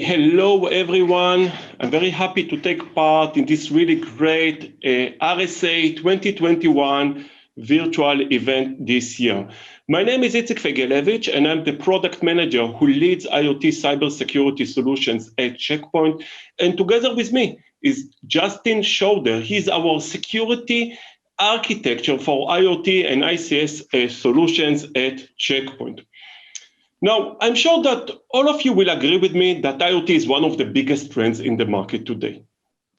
Hello, everyone. I'm very happy to take part in this really great RSA 2021 virtual event this year. My name is Itzik Feiglevitch, and I'm the product manager who leads IoT cybersecurity solutions at Check Point. And together with me is Justin Sowder. He's our security architecture for IoT and ICS solutions at Check Point. Now, I'm sure that all of you will agree with me that IoT is one of the biggest trends in the market today.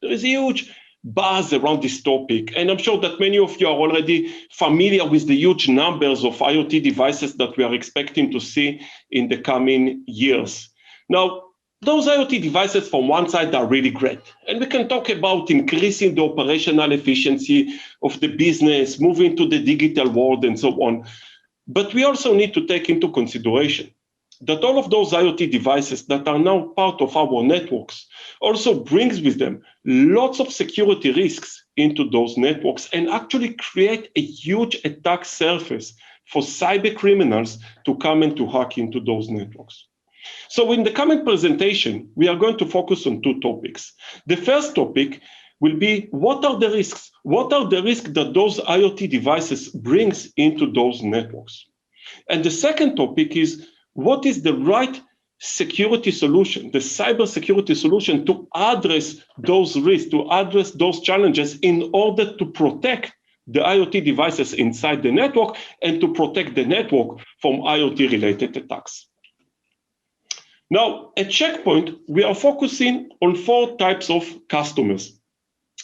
There is a huge buzz around this topic, and I'm sure that many of you are already familiar with the huge numbers of IoT devices that we are expecting to see in the coming years. Now, those IoT devices from one side are really great, and we can talk about increasing the operational efficiency of the business, moving to the digital world, and so on. But we also need to take into consideration that all of those IoT devices that are now part of our networks also brings with them lots of security risks into those networks and actually create a huge attack surface for cyber criminals to come and to hack into those networks. So in the coming presentation, we are going to focus on two topics. The first topic will be what are the risks? What are the risks that those IoT devices brings into those networks? And the second topic is what is the right security solution, the cybersecurity solution to address those risks, to address those challenges in order to protect the IoT devices inside the network and to protect the network from IoT-related attacks. Now, at Check Point, we are focusing on four types of customers.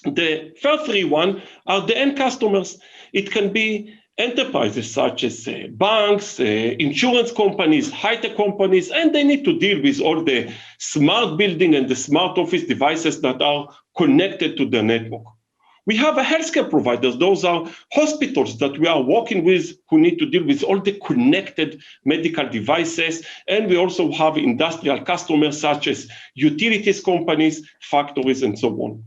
The first three ones are the end customers. It can be enterprises such as banks, insurance companies, high-tech companies, and they need to deal with all the smart building and the smart office devices that are connected to the network. We have a healthcare providers. Those are hospitals that we are working with who need to deal with all the connected medical devices. And we also have industrial customers such as utilities companies, factories, and so on.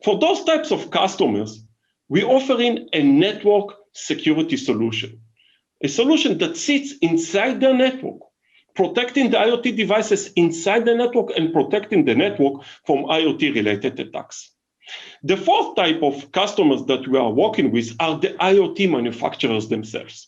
For those types of customers, we offer in a network security solution, a solution that sits inside the network, protecting the IoT devices inside the network and protecting the network from IoT-related attacks. The fourth type of customers that we are working with are the IoT manufacturers themselves.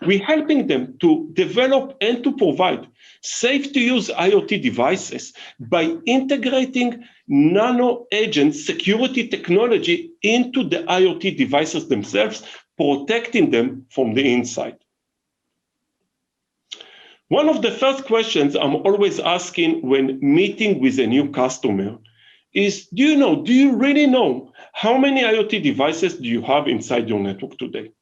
We're helping them to develop and to provide safe-to-use IoT devices by integrating nano-agent security technology into the IoT devices themselves, protecting them from the inside. One of the first questions I'm always asking when meeting with a new customer is, do you really know how many IoT devices do you have inside your network today?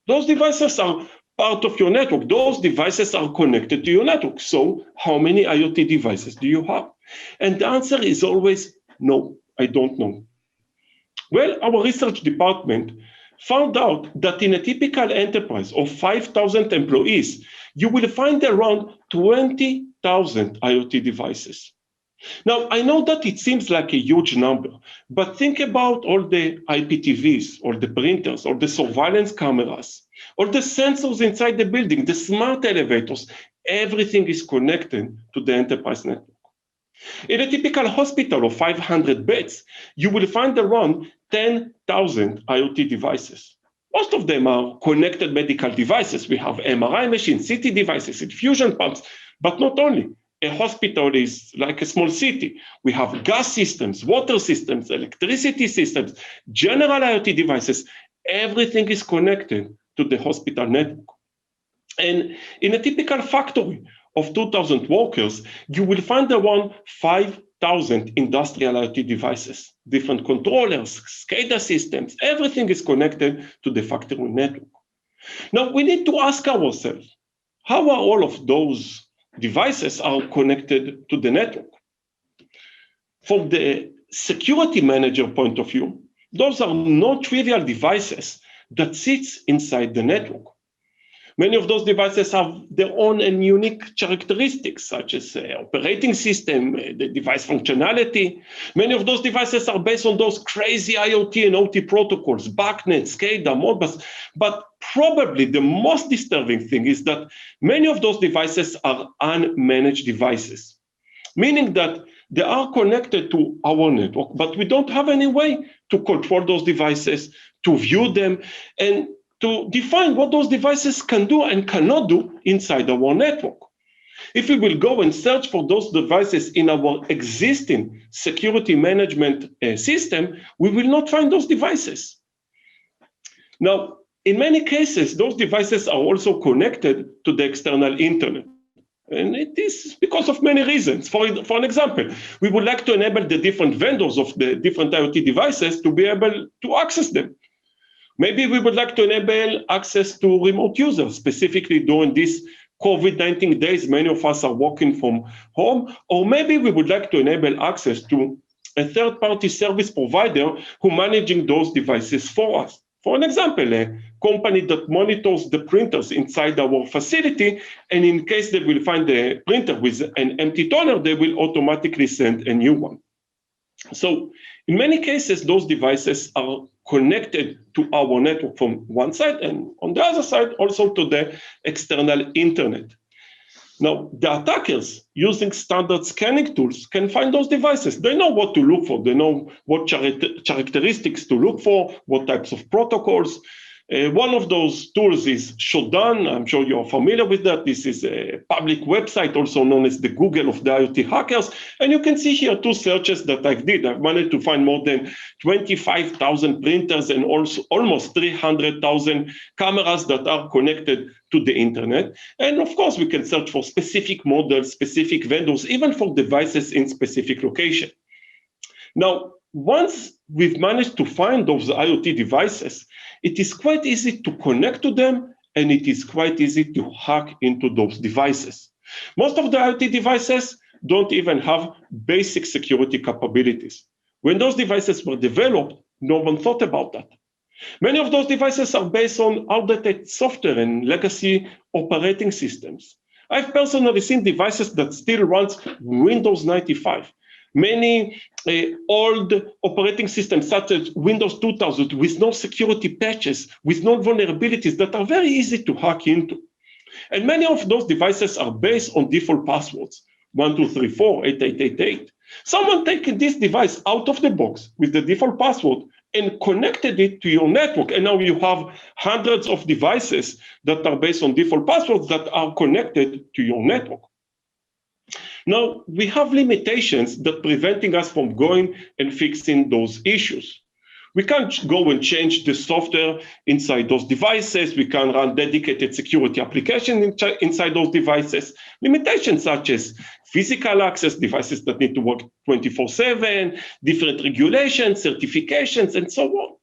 Those devices are part of your network. Those devices are connected to your network. So how many IoT devices do you have? And the answer is always, no, I don't know. Well, our research department found out that in a typical enterprise of 5,000 employees, you will find around 20,000 IoT devices. Now, I know that it seems like a huge number, but think about all the IPTVs, or the printers, or the surveillance cameras, or the sensors inside the building, the smart elevators. Everything is connected to the enterprise network. In a typical hospital of 500 beds, you will find around 10,000 IoT devices. Most of them are connected medical devices. We have MRI machines, CT devices, infusion pumps, but not only. A hospital is like a small city. We have gas systems, water systems, electricity systems, general IoT devices. Everything is connected to the hospital network. And in a typical factory of 2,000 workers, you will find around 5,000 industrial IoT devices, different controllers, SCADA systems. Everything is connected to the factory network. Now, we need to ask ourselves, how are all of those devices are connected to the network? From the security manager point of view, those are not trivial devices that sits inside the network. Many of those devices have their own and unique characteristics, such as operating system, the device functionality. Many of those devices are based on those crazy IoT and OT protocols, BACnet, SCADA, Modbus. But probably the most disturbing thing is that many of those devices are unmanaged devices. meaning that they are connected to our network, but we don't have any way to control those devices, to view them, and to define what those devices can do and cannot do inside our network. If we will go and search for those devices in our existing security management system, we will not find those devices. Now, in many cases, those devices are also connected to the external internet. And it is because of many reasons. For an example, we would like to enable the different vendors of the different IoT devices to be able to access them. Maybe we would like to enable access to remote users, specifically during these COVID-19 days, many of us are working from home, or maybe we would like to enable access to a third-party service provider who managing those devices for us. For an example, a company that monitors the printers inside our facility, and in case they will find the printer with an empty toner, they will automatically send a new one. So in many cases, those devices are connected to our network from one side, and on the other side, also to the external internet. Now, the attackers using standard scanning tools can find those devices. They know what to look for. They know what characteristics to look for, what types of protocols. One of those tools is Shodan. I'm sure you're familiar with that. This is a public website, also known as the Google of the IoT hackers. And you can see here two searches that I did. I've managed to find more than 25,000 printers and also almost 300,000 cameras that are connected to the internet. And of course, we can search for specific models, specific vendors, even for devices in specific location. Now, once we've managed to find those IoT devices, it is quite easy to connect to them, and it is quite easy to hack into those devices. Most of the IoT devices don't even have basic security capabilities. When those devices were developed, no one thought about that. Many of those devices are based on outdated software and legacy operating systems. I've personally seen devices that still run Windows 95. Many old operating systems such as Windows 2000 with no security patches, with no vulnerabilities that are very easy to hack into. And many of those devices are based on default passwords, 1234, 8888. Someone taken this device out of the box with the default password and connected it to your network. And now you have hundreds of devices that are based on default passwords that are connected to your network. Now, we have limitations that preventing us from going and fixing those issues. We can't go and change the software inside those devices. We can't run dedicated security applications inside those devices. Limitations such as physical access, devices that need to work 24/7, different regulations, certifications, and so on.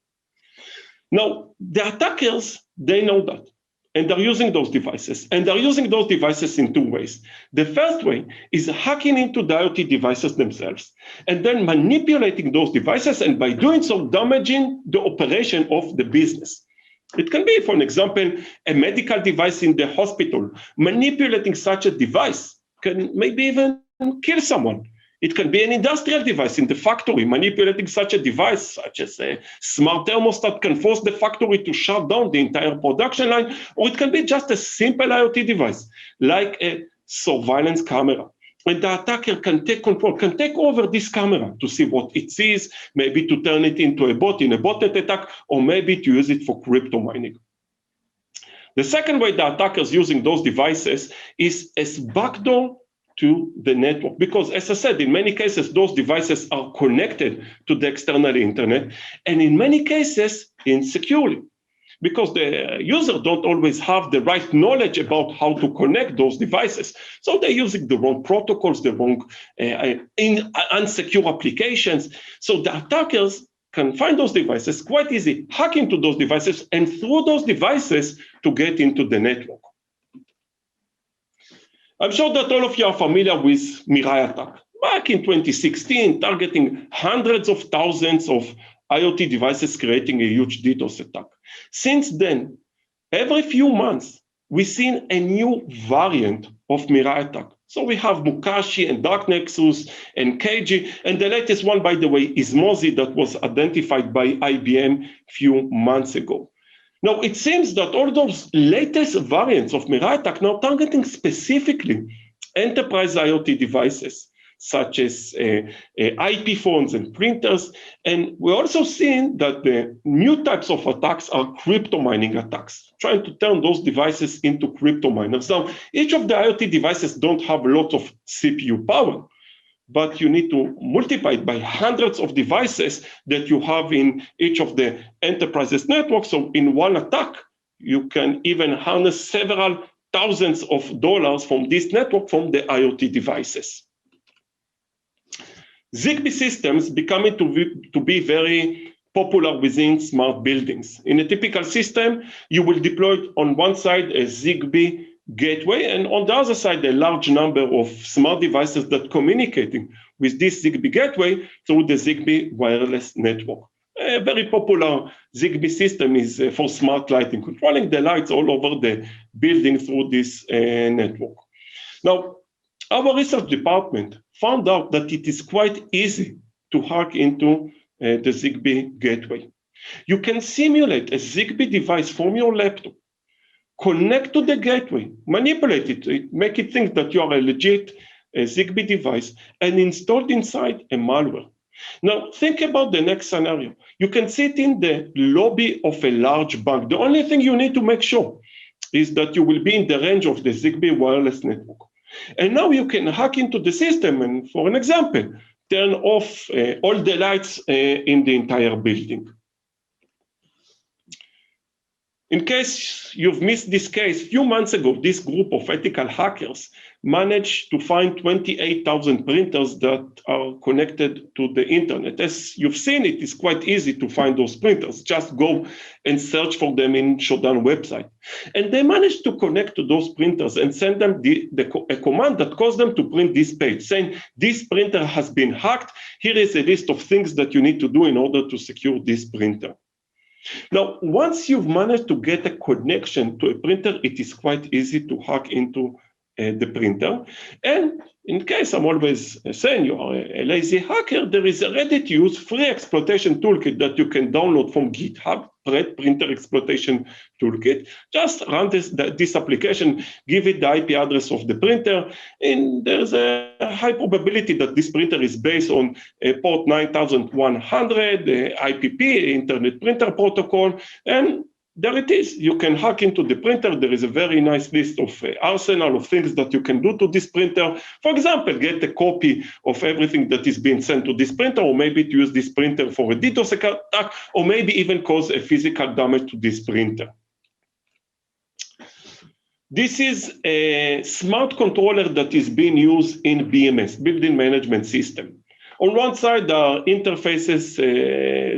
Now, the attackers, they know that. And they're using those devices. And they're using those devices in two ways. The first way is hacking into the IoT devices themselves, and then manipulating those devices, and by doing so, damaging the operation of the business. It can be, for an example, a medical device in the hospital. Manipulating such a device can maybe even kill someone. It can be an industrial device in the factory. Manipulating such a device, such as a smart thermostat, can force the factory to shut down the entire production line, or it can be just a simple IoT device, like a surveillance camera. And the attacker can take control, can take over this camera to see what it sees, maybe to turn it into a bot in a botnet attack, or maybe to use it for crypto mining. The second way the attackers using those devices is as backdoor to the network, because as I said, in many cases, those devices are connected to the external internet, and in many cases, insecurely, because the user don't always have the right knowledge about how to connect those devices. So they're using the wrong protocols, the wrong unsecure applications. So the attackers can find those devices quite easy, hack into those devices, and through those devices to get into the network. I'm sure that all of you are familiar with Mirai attack. Back in 2016, targeting hundreds of thousands of IoT devices, creating a huge DDoS attack. Since then, every few months, we've seen a new variant of Mirai attack. So we have Mukashi and Dark Nexus and KG, and the latest one, by the way, is Mozi, that was identified by IBM a few months ago. Now, it seems that all those latest variants of Mirai attack now targeting specifically enterprise IoT devices, such as IP phones and printers. And we're also seeing that the new types of attacks are crypto mining attacks, trying to turn those devices into crypto miners. Now, each of the IoT devices don't have a lot of CPU power, but you need to multiply it by hundreds of devices that you have in each of the enterprises networks. So in one attack, you can even harness several thousands of dollars from this network from the IoT devices. Zigbee systems becoming to be very popular within smart buildings. In a typical system, you will deploy on one side a Zigbee gateway, and on the other side, a large number of smart devices that communicating with this Zigbee gateway through the Zigbee wireless network. A very popular Zigbee system is for smart lighting, controlling the lights all over the building through this network. Now, our research department found out that it is quite easy to hack into the Zigbee gateway. You can simulate a Zigbee device from your laptop, connect to the gateway, manipulate it, make it think that you are a legit Zigbee device, and installed inside a malware. Now, think about the next scenario. You can sit in the lobby of a large bank. The only thing you need to make sure is that you will be in the range of the Zigbee wireless network. And now you can hack into the system and, for an example, turn off all the lights in the entire building. In case you've missed this case, a few months ago, this group of ethical hackers managed to find 28,000 printers that are connected to the internet. As you've seen, it is quite easy to find those printers. Just go and search for them in Shodan website. And they managed to connect to those printers and send them a command that caused them to print this page, saying, this printer has been hacked. Here is a list of things that you need to do in order to secure this printer. Now, once you've managed to get a connection to a printer, it is quite easy to hack into the printer. And in case I'm always saying you are a lazy hacker, there is a ready-to-use free exploitation toolkit that you can download from GitHub, Printer Exploitation Toolkit. Just run this application, give it the IP address of the printer, and there's a high probability that this printer is based on port 9100, IPP, Internet Printer Protocol, and there it is. You can hack into the printer. There is a very nice list of arsenal of things that you can do to this printer. For example, get a copy of everything that is being sent to this printer, or maybe to use this printer for a DDoS attack, or maybe even cause a physical damage to this printer. This is a smart controller that is being used in BMS, Building Management System. On one side, there are interfaces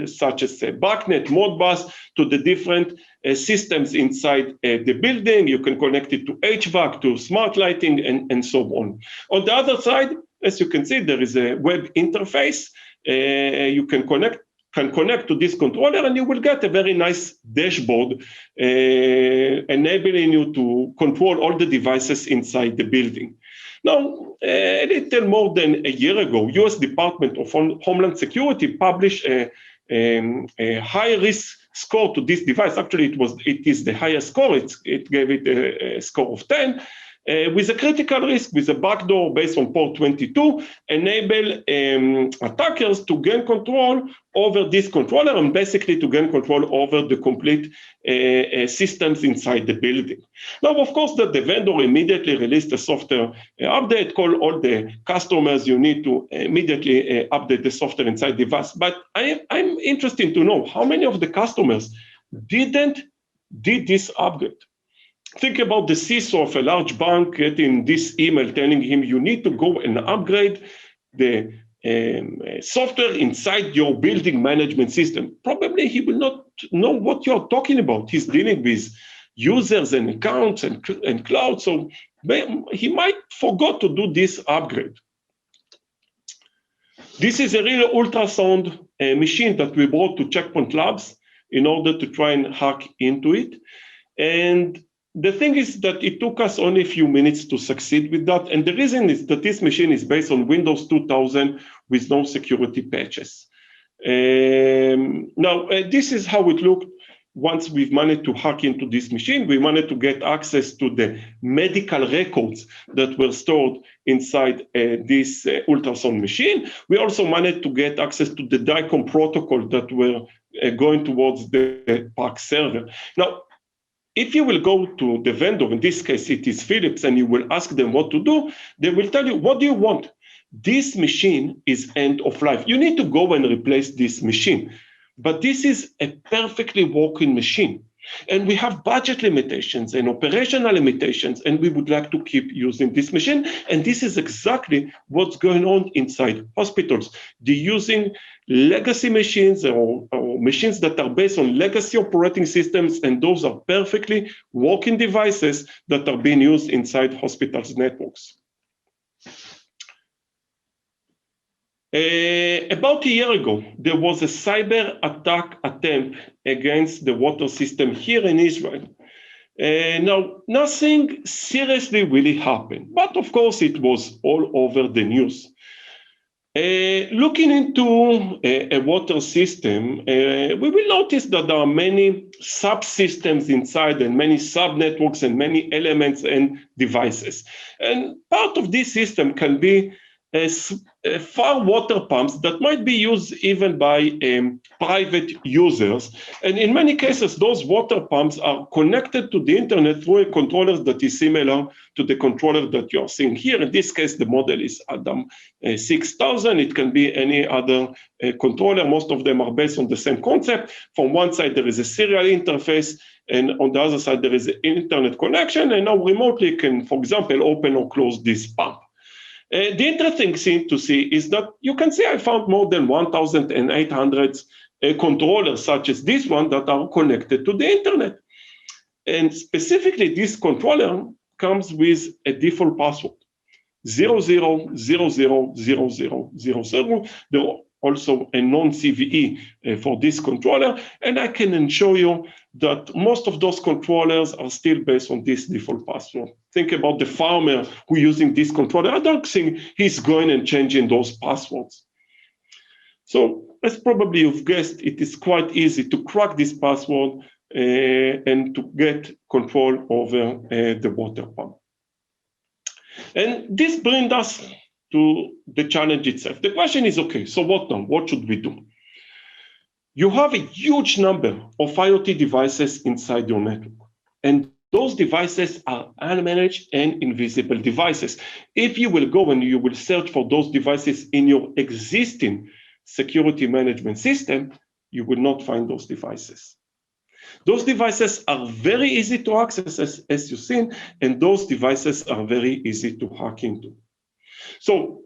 such as BACnet, Modbus, to the different systems inside the building. You can connect it to HVAC, to smart lighting, and so on. On the other side, as you can see, there is a web interface. You can connect to this controller, and you will get a very nice dashboard enabling you to control all the devices inside the building. Now, a little more than a year ago, US Department of Homeland Security published a high-risk score to this device. Actually, it is the highest score. It gave it a score of 10. With a critical risk, with a backdoor based on port 22, enable attackers to gain control over this controller and basically to gain control over the complete systems inside the building. Now, of course, the vendor immediately released a software update, call all the customers. You need to immediately update the software inside the device. But I'm interested to know how many of the customers did this upgrade. Think about the CISO of a large bank getting this email telling him you need to go and upgrade the software inside your building management system. Probably he will not know what you're talking about. He's dealing with users and accounts and cloud, so he might forget to do this upgrade. This is a real ultrasound machine that we brought to Checkpoint Labs in order to try and hack into it. And the thing is that it took us only a few minutes to succeed with that. And the reason is that this machine is based on Windows 2000 with no security patches. Now, this is how it looked once we've managed to hack into this machine, we managed to get access to the medical records that were stored inside this ultrasound machine. We also managed to get access to the DICOM protocol that were going towards the PAC server. Now, if you will go to the vendor, in this case it is Philips, and you will ask them what to do, they will tell you, what do you want? This machine is end of life. You need to go and replace this machine. But this is a perfectly working machine. And we have budget limitations and operational limitations, and we would like to keep using this machine. And this is exactly what's going on inside hospitals. They're using legacy machines or machines that are based on legacy operating systems, and those are perfectly working devices that are being used inside hospitals' networks. About a year ago, there was a cyber attack attempt against the water system here in Israel. Now, nothing seriously really happened, but of course it was all over the news. Looking into a water system, we will notice that there are many subsystems inside and many subnetworks and many elements and devices. And part of this system can be far water pumps that might be used even by private users. And in many cases, those water pumps are connected to the internet through a controller that is similar to the controller that you're seeing here. In this case, the model is Adam 6000. It can be any other controller. Most of them are based on the same concept. From one side, there is a serial interface, and on the other side, there is an internet connection. And now remotely can, for example, open or close this pump. The interesting thing to see is that you can see I found more than 1,800 controllers such as this one that are connected to the internet. And specifically, this controller comes with a default password, 00000000. There are also a non-CVE for this controller, and I can show you that most of those controllers are still based on this default password. Think about the farmer who's using this controller. I don't think he's going and changing those passwords. So as probably you've guessed, it is quite easy to crack this password and to get control over the water pump. And this brings us to the challenge itself. The question is, okay, so what now? What should we do? You have a huge number of IoT devices inside your network, and those devices are unmanaged and invisible devices. If you will go and you will search for those devices in your existing security management system, you will not find those devices. Those devices are very easy to access, as you've seen, and those devices are very easy to hack into. So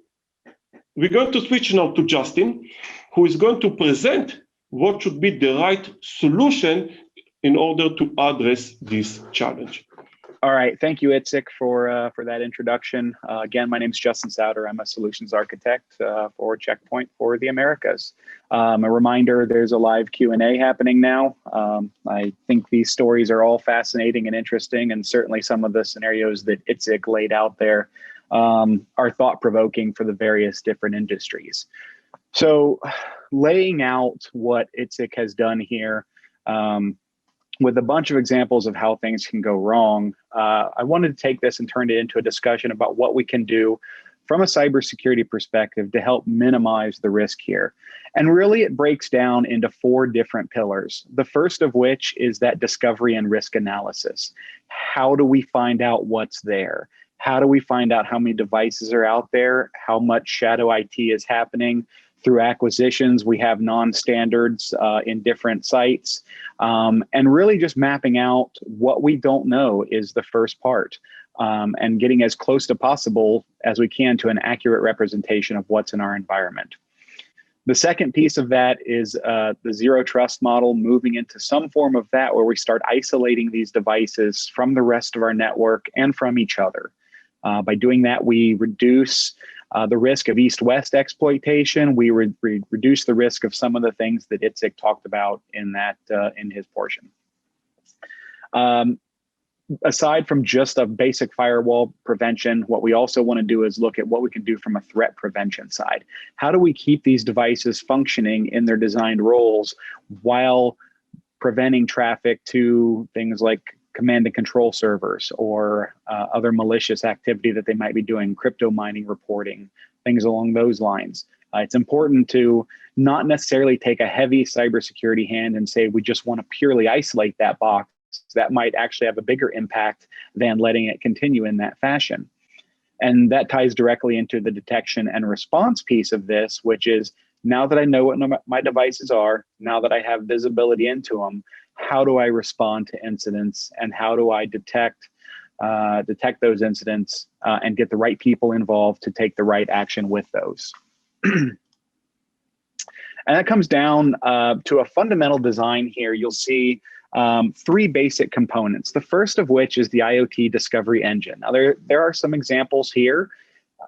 we're going to switch now to Justin, who is going to present what should be the right solution in order to address this challenge. All right, thank you, Itzik, for that introduction. Again, my name is Justin Sowder. I'm a solutions architect for Checkpoint for the Americas. A reminder, there's a live Q&A happening now. I think these stories are all fascinating and interesting, and certainly some of the scenarios that Itzik laid out there are thought-provoking for the various different industries. So laying out what Itzik has done here with a bunch of examples of how things can go wrong, I wanted to take this and turn it into a discussion about what we can do from a cybersecurity perspective to help minimize the risk here. And really it breaks down into 4 different pillars. The first of which is that discovery and risk analysis. How do we find out what's there? How do we find out how many devices are out there? How much shadow IT is happening? Through acquisitions, we have non-standards in different sites. And really just mapping out what we don't know is the first part. And getting as close to possible as we can to an accurate representation of what's in our environment. The second piece of that is the zero trust model, moving into some form of that where we start isolating these devices from the rest of our network and from each other. By doing that, we reduce the risk of east-west exploitation. We reduce the risk of some of the things that Itzik talked about in that in his portion. Aside from just a basic firewall prevention, what we also want to do is look at what we can do from a threat prevention side. How do we keep these devices functioning in their designed roles while preventing traffic to things like command and control servers or other malicious activity that they might be doing, crypto mining reporting, things along those lines. It's important to not necessarily take a heavy cybersecurity hand and say we just want to purely isolate that box. That might actually have a bigger impact than letting it continue in that fashion. And that ties directly into the detection and response piece of this, which is now that I know what my devices are, now that I have visibility into them, how do I respond to incidents and how do I detect those incidents and get the right people involved to take the right action with those. And that comes down to a fundamental design here. You'll see three basic components. The first of which is the IoT discovery engine. Now there are some examples here.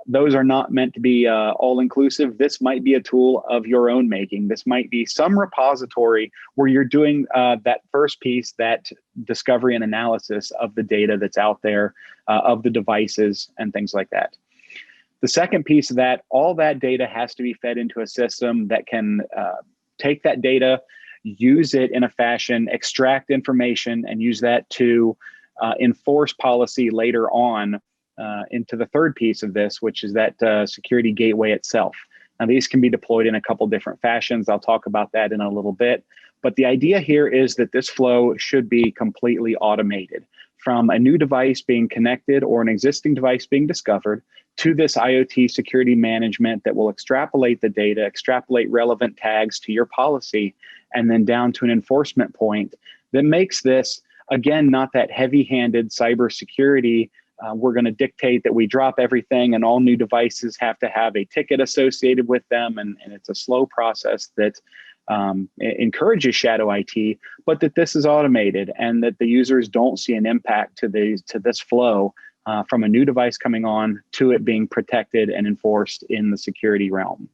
Those are not meant to be all-inclusive. This might be a tool of your own making. This might be some repository where you're doing that first piece, that discovery and analysis of the data that's out there, of the devices and things like that. The second piece of that, all that data has to be fed into a system that can take that data, use it in a fashion, extract information, and use that to enforce policy later on into the third piece of this, which is that security gateway itself. Now, these can be deployed in a couple different fashions. I'll talk about that in a little bit. But the idea here is that this flow should be completely automated, from a new device being connected or an existing device being discovered to this IoT security management that will extrapolate the data, extrapolate relevant tags to your policy, and then down to an enforcement point that makes this, again, not that heavy-handed cybersecurity. We're going to dictate that we drop everything and all new devices have to have a ticket associated with them. And it's a slow process that encourages shadow IT, but that this is automated and that the users don't see an impact to this flow from a new device coming on to it being protected and enforced in the security realm.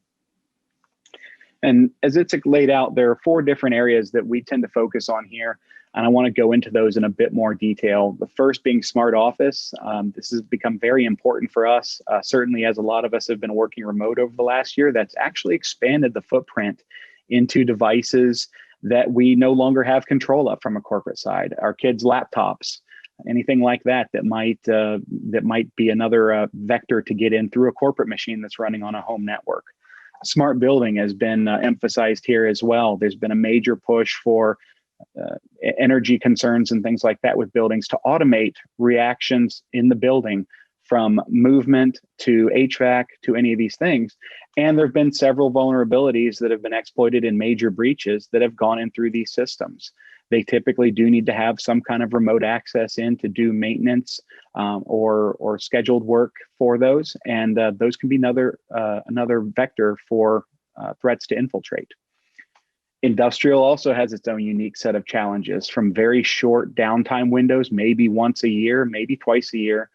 And as Itzik laid out, there are 4 different areas that we tend to focus on here. And I want to go into those in a bit more detail. The first being smart office. This has become very important for us, certainly as a lot of us have been working remote over the last year. That's actually expanded the footprint into devices that we no longer have control of from a corporate side. Our kids' laptops, anything like that might be another vector to get in through a corporate machine that's running on a home network. Smart building has been emphasized here as well. There's been a major push for energy concerns and things like that with buildings to automate reactions in the building, from movement to HVAC to any of these things. And there have been several vulnerabilities that have been exploited in major breaches that have gone in through these systems. They typically do need to have some kind of remote access in to do maintenance or scheduled work for those. And those can be another vector for threats to infiltrate. Industrial also has its own unique set of challenges, from very short downtime windows, maybe once a year, maybe twice a year,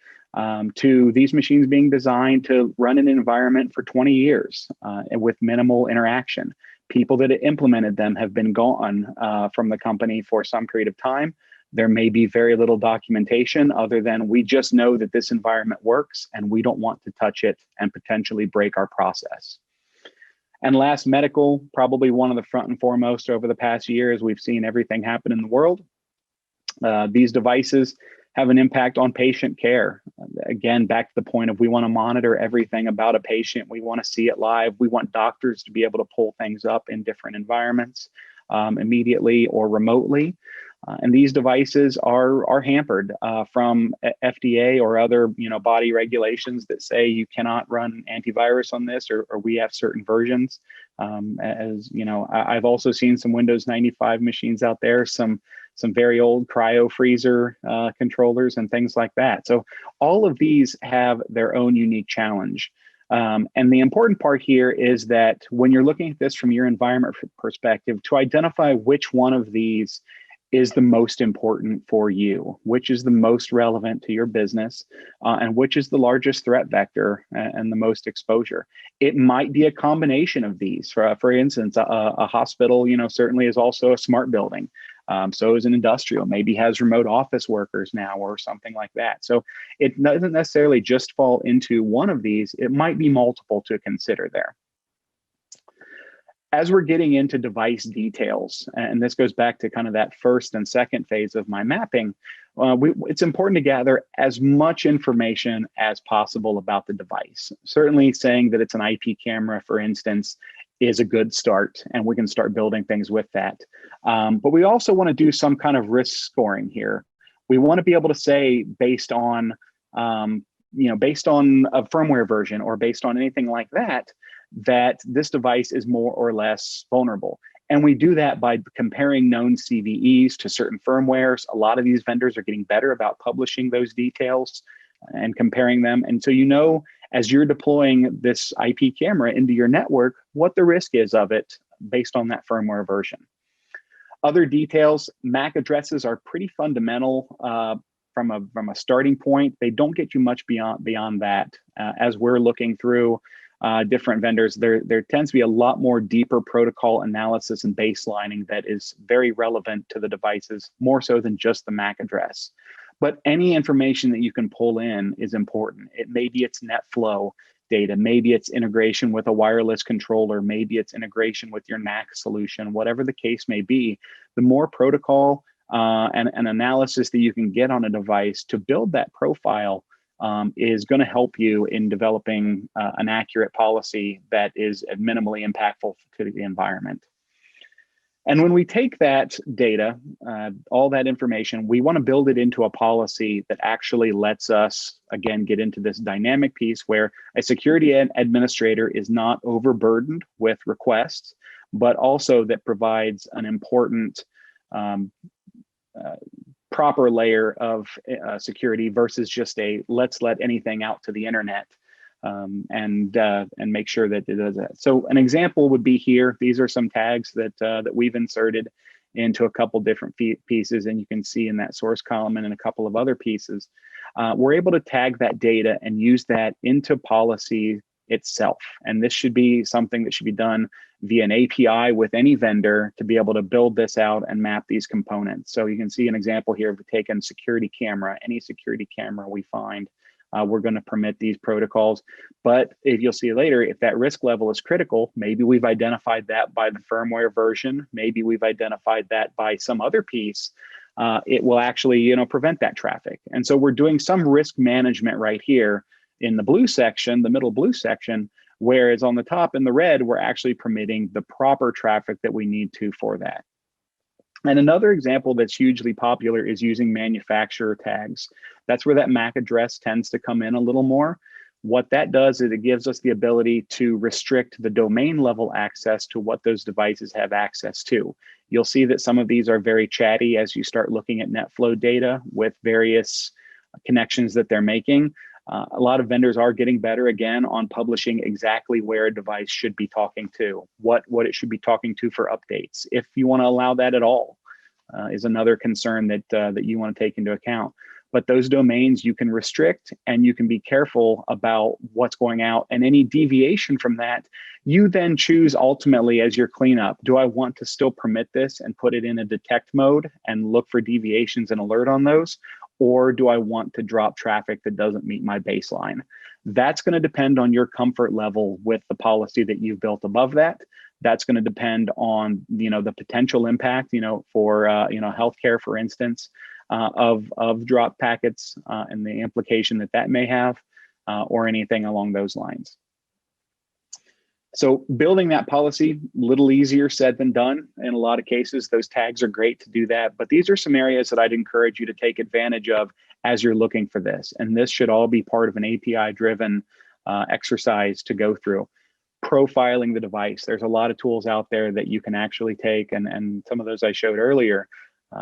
to these machines being designed to run in an environment for 20 years with minimal interaction. People that implemented them have been gone from the company for some period of time. There may be very little documentation other than we just know that this environment works and we don't want to touch it and potentially break our process. And last, medical, probably one of the front and foremost over the past year as we've seen everything happen in the world. These devices have an impact on patient care. Again, back to the point of we want to monitor everything about a patient. We want to see it live. We want doctors to be able to pull things up in different environments immediately or remotely. And these devices are hampered from FDA or other body regulations that say you cannot run antivirus on this, or we have certain versions. As you know, I've also seen some Windows 95 machines out there, some very old cryo freezer controllers and things like that. So all of these have their own unique challenge. And the important part here is that when you're looking at this from your environment perspective, to identify which one of these is the most important for you, which is the most relevant to your business, and which is the largest threat vector and the most exposure. It might be a combination of these. For instance, a hospital, certainly is also a smart building. So is an industrial, maybe has remote office workers now or something like that. So it doesn't necessarily just fall into one of these. It might be multiple to consider there. As we're getting into device details, and this goes back to kind of that first and second phase of my mapping, it's important to gather as much information as possible about the device. Certainly saying that it's an IP camera, for instance, is a good start, and we can start building things with that. But we also want to do some kind of risk scoring here. We want to be able to say, based on based on a firmware version or based on anything like that, that this device is more or less vulnerable. And we do that by comparing known CVEs to certain firmwares. A lot of these vendors are getting better about publishing those details and comparing them. And so, you know, as you're deploying this IP camera into your network, what the risk is of it based on that firmware version. Other details, MAC addresses are pretty fundamental from a starting point. They don't get you much beyond that. As we're looking through different vendors, there tends to be a lot more deeper protocol analysis and baselining that is very relevant to the devices, more so than just the MAC address. But any information that you can pull in is important. Maybe it's net flow data, maybe it's integration with a wireless controller, maybe it's integration with your NAC solution, whatever the case may be. The more protocol and analysis that you can get on a device to build that profile is going to help you in developing an accurate policy that is minimally impactful to the environment. And when we take that data, all that information, we want to build it into a policy that actually lets us, again, get into this dynamic piece where a security administrator is not overburdened with requests, but also that provides an important proper layer of security versus just a let's let anything out to the internet and make sure that it does that. So an example would be here. These are some tags that we've inserted into a couple different pieces, and you can see in that source column and in a couple of other pieces. We're able to tag that data and use that into policy itself. And this should be something that should be done via an API with any vendor to be able to build this out and map these components. So you can see an example here of taking security camera, any security camera we find, we're going to permit these protocols. But if you'll see later, if that risk level is critical, maybe we've identified that by the firmware version, maybe we've identified that by some other piece, it will actually, prevent that traffic. And so we're doing some risk management right here in the blue section, the middle blue section, whereas on the top in the red, we're actually permitting the proper traffic that we need to for that. And another example that's hugely popular is using manufacturer tags. That's where that MAC address tends to come in a little more. What that does is it gives us the ability to restrict the domain level access to what those devices have access to. You'll see that some of these are very chatty as you start looking at NetFlow data with various connections that they're making. A lot of vendors are getting better again on publishing exactly where a device should be talking to, what it should be talking to for updates. If you want to allow that at all, is another concern that you want to take into account. But those domains you can restrict, and you can be careful about what's going out, and any deviation from that, you then choose ultimately as your cleanup. Do I want to still permit this and put it in a detect mode and look for deviations and alert on those? Or do I want to drop traffic that doesn't meet my baseline? That's going to depend on your comfort level with the policy that you've built above that. That's going to depend on the potential impact for healthcare, for instance, of drop packets and the implication that may have, or anything along those lines. So building that policy, a little easier said than done. In a lot of cases, those tags are great to do that, but these are some areas that I'd encourage you to take advantage of as you're looking for this. And this should all be part of an API-driven exercise to go through. Profiling the device. There's a lot of tools out there that you can actually take, and some of those I showed earlier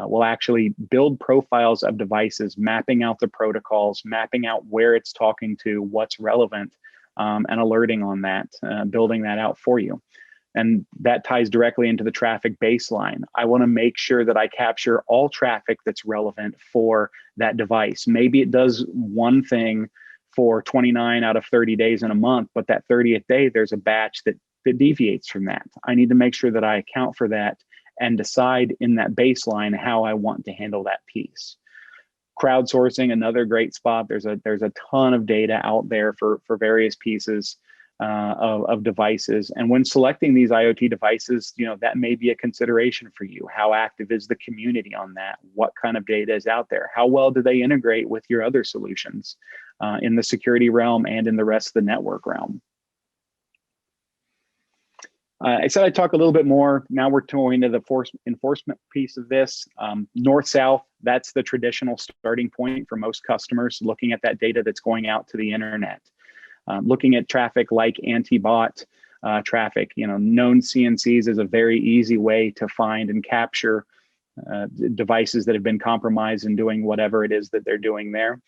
will actually build profiles of devices, mapping out the protocols, mapping out where it's talking to, what's relevant, and alerting on that, building that out for you. And that ties directly into the traffic baseline. I want to make sure that I capture all traffic that's relevant for that device. Maybe it does one thing for 29 out of 30 days in a month, but that 30th day, there's a batch that deviates from that. I need to make sure that I account for that and decide in that baseline how I want to handle that piece. Crowdsourcing, another great spot. There's a ton of data out there for various pieces. of devices. And when selecting these IoT devices, that may be a consideration for you. How active is the community on that? What kind of data is out there? How well do they integrate with your other solutions in the security realm and in the rest of the network realm? I said I'd talk a little bit more. Now we're going to the enforcement piece of this. North-south, that's the traditional starting point for most customers, looking at that data that's going out to the internet. Looking at traffic like anti-bot traffic, known CNCs is a very easy way to find and capture devices that have been compromised and doing whatever it is that they're doing there.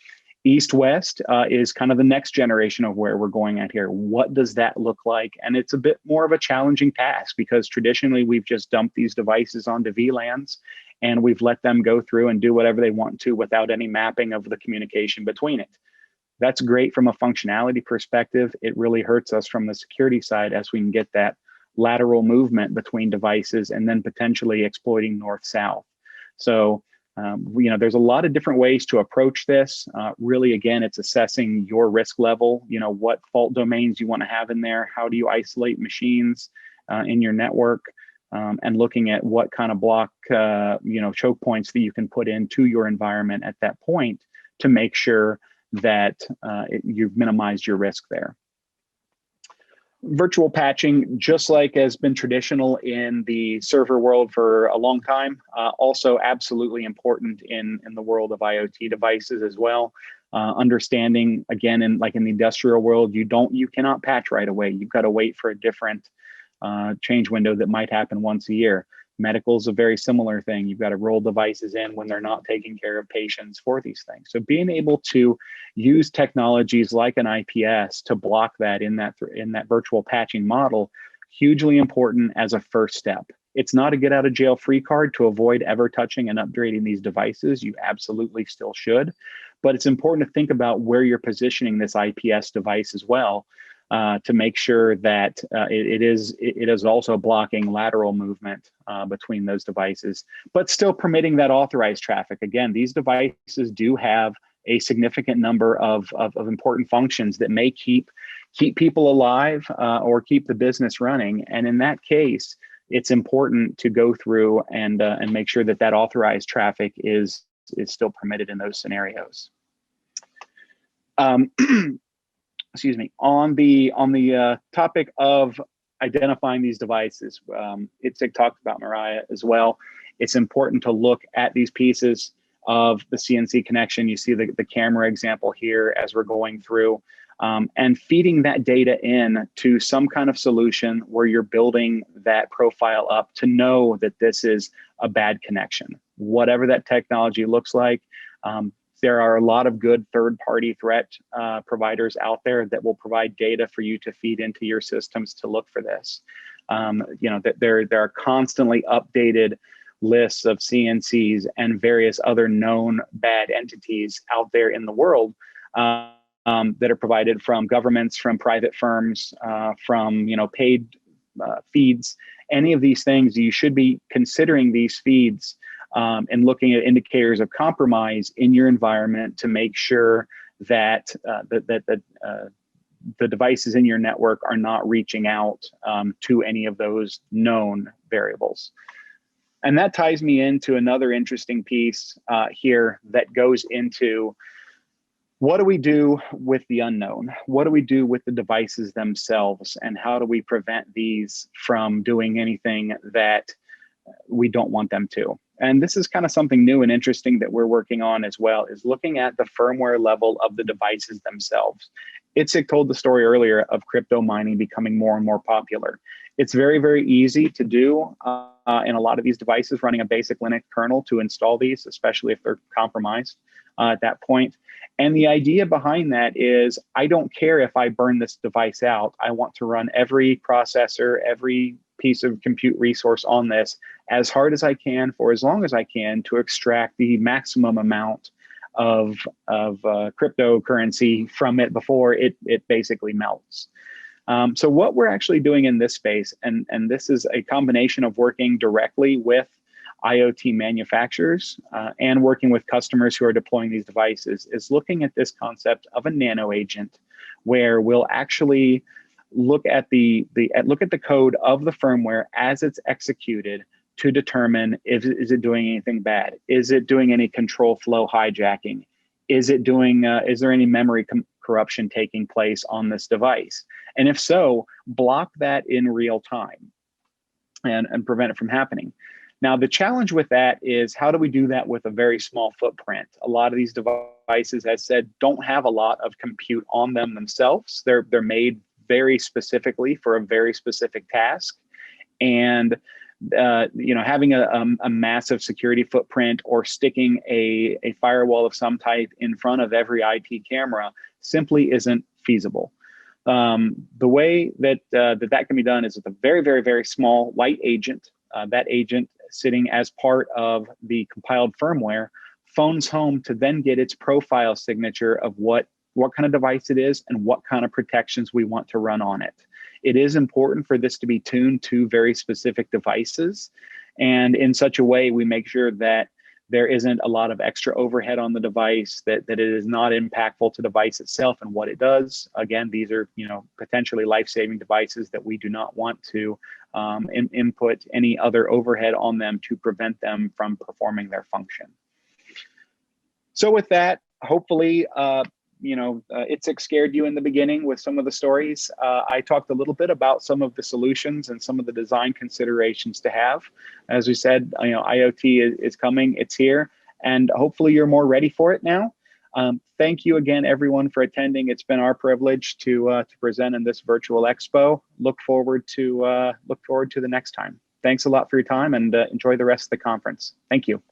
East-west is kind of the next generation of where we're going at here. What does that look like? And it's a bit more of a challenging task because traditionally we've just dumped these devices onto VLANs and we've let them go through and do whatever they want to without any mapping of the communication between it. That's great from a functionality perspective. It really hurts us from the security side as we can get that lateral movement between devices and then potentially exploiting north-south. So there's a lot of different ways to approach this. Really, again, it's assessing your risk level, what fault domains you want to have in there, how do you isolate machines in your network, and looking at what kind of block, choke points that you can put into your environment at that point to make sure that you've minimized your risk there. Virtual patching, just like has been traditional in the server world for a long time, also absolutely important in the world of IoT devices as well. Understanding, again, in the industrial world, you cannot patch right away. You've got to wait for a different change window that might happen once a year. Medical is a very similar thing. You've got to roll devices in when they're not taking care of patients for these things. So being able to use technologies like an IPS to block that in that virtual patching model, hugely important as a first step. It's not a get out of jail free card to avoid ever touching and upgrading these devices. You absolutely still should, but it's important to think about where you're positioning this IPS device as well. To make sure that it is also blocking lateral movement between those devices, but still permitting that authorized traffic. Again, these devices do have a significant number of important functions that may keep people alive or keep the business running. And in that case, it's important to go through and make sure that authorized traffic is still permitted in those scenarios. Excuse me, on the topic of identifying these devices, Itzik talked about Mariah as well. It's important to look at these pieces of the CNC connection. You see the camera example here as we're going through, and feeding that data in to some kind of solution where you're building that profile up to know that this is a bad connection. Whatever that technology looks like, there are a lot of good third-party threat providers out there that will provide data for you to feed into your systems to look for this. That there are constantly updated lists of CNCs and various other known bad entities out there in the world that are provided from governments, from private firms, from paid feeds. Any of these things, you should be considering these feeds and looking at indicators of compromise in your environment to make sure that the devices in your network are not reaching out to any of those known variables. And that ties me into another interesting piece here that goes into what do we do with the unknown? What do we do with the devices themselves? And how do we prevent these from doing anything that we don't want them to? And this is kind of something new and interesting that we're working on as well, is looking at the firmware level of the devices themselves. Itzik told the story earlier of crypto mining becoming more and more popular. It's very, very easy to do in a lot of these devices running a basic Linux kernel to install these, especially if they're compromised at that point. And the idea behind that is, I don't care if I burn this device out. I want to run every processor, every piece of compute resource on this as hard as I can for as long as I can to extract the maximum amount of cryptocurrency from it before it basically melts. So what we're actually doing in this space, and this is a combination of working directly with IoT manufacturers and working with customers who are deploying these devices, is looking at this concept of a nano agent, where we'll actually look at the code of the firmware as it's executed to determine if is it doing anything bad? Is it doing any control flow hijacking? Is it doing? Is there any memory corruption taking place on this device? And if so, block that in real time and prevent it from happening. Now, the challenge with that is, how do we do that with a very small footprint? A lot of these devices, as said, don't have a lot of compute on them themselves. They're made very specifically for a very specific task. And having a massive security footprint or sticking a firewall of some type in front of every IT camera simply isn't feasible. The way that that can be done is with a very, very, very small light agent. That agent sitting as part of the compiled firmware phones home to then get its profile signature of what kind of device it is and what kind of protections we want to run on it. It is important for this to be tuned to very specific devices. And in such a way, we make sure that there isn't a lot of extra overhead on the device, that it is not impactful to the device itself and what it does. Again, these are potentially life-saving devices that we do not want to input any other overhead on them to prevent them from performing their function. So with that, hopefully, Itzik scared you in the beginning with some of the stories. I talked a little bit about some of the solutions and some of the design considerations to have. As we said, IoT is coming, it's here, and hopefully you're more ready for it now. Thank you again, everyone, for attending. It's been our privilege to present in this virtual expo. Look forward to the next time. Thanks a lot for your time, and enjoy the rest of the conference. Thank you.